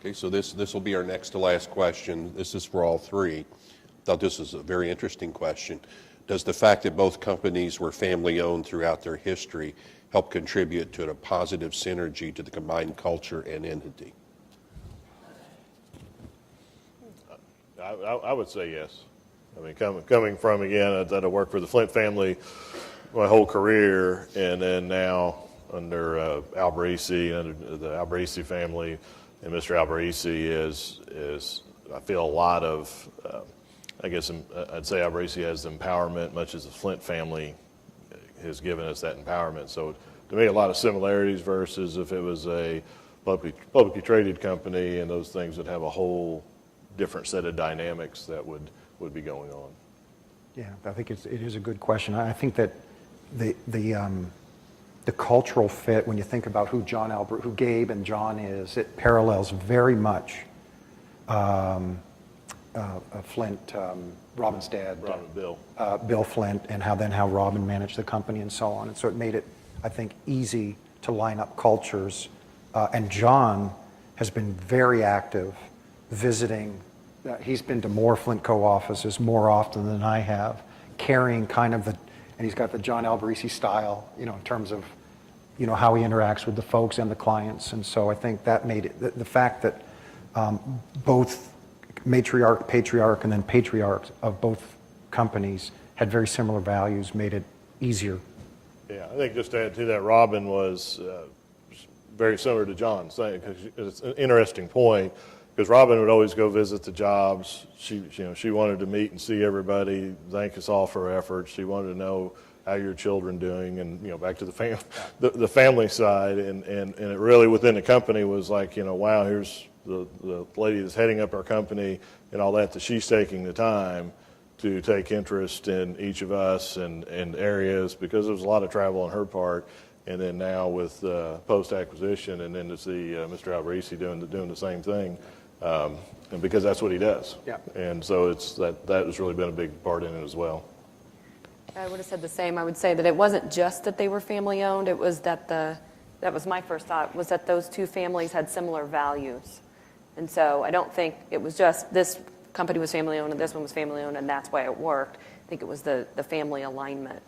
Okay, so this will be our next to last question. This is for all three. Thought this was a very interesting question. Does the fact that both companies were family-owned throughout their history help contribute to a positive synergy to the combined culture and entity? I would say yes. I mean, coming from, again, I worked for the Flint family my whole career, and then now under Alberici, under the Alberici family, and Mr. Alberici is I feel a lot of, I guess I'd say Alberici has empowerment, much as the Flint family has given us that empowerment. So to me, a lot of similarities versus if it was a publicly traded company, and those things would have a whole different set of dynamics that would be going on. Yeah, I think it is a good question. I think that the cultural fit, when you think about who Gabe and John is, it parallels very much Flint, Robin's dad, Bill Flint, and how Robin managed the company and so on. And so it made it, I think, easy to line up cultures. And John has been very active visiting. He's been to more Flint co-offices more often than I have, carrying kind of and he's got the John Alberici style, in terms of, how he interacts with the folks and the clients. And so I think that made it, the fact that both matriarch, patriarch, and then patriarchs of both companies had very similar values made it easier. Yeah, I think just to add to that, Robin was very similar to John, saying, because it's an interesting point, because Robin would always go visit the jobs. She wanted to meet and see everybody, thank us all for our efforts. She wanted to know how your children doing, and back to the family side, and it really within the company was like, wow, here's the lady that's heading up our company and all that she's taking the time to take interest in each of us and areas, because there was a lot of travel on her part. And then now with post-acquisition, and then to see Mr. Alberici doing the same thing, and because that's what he does. Yeah. And so that has really been a big part in it as well. I would have said the same. I would say that it wasn't just that they were family-owned. It was that that was my first thought, was that those two families had similar values. And so I don't think it was just this company was family-owned and this one was family-owned and that's why it worked. I think it was the family alignment.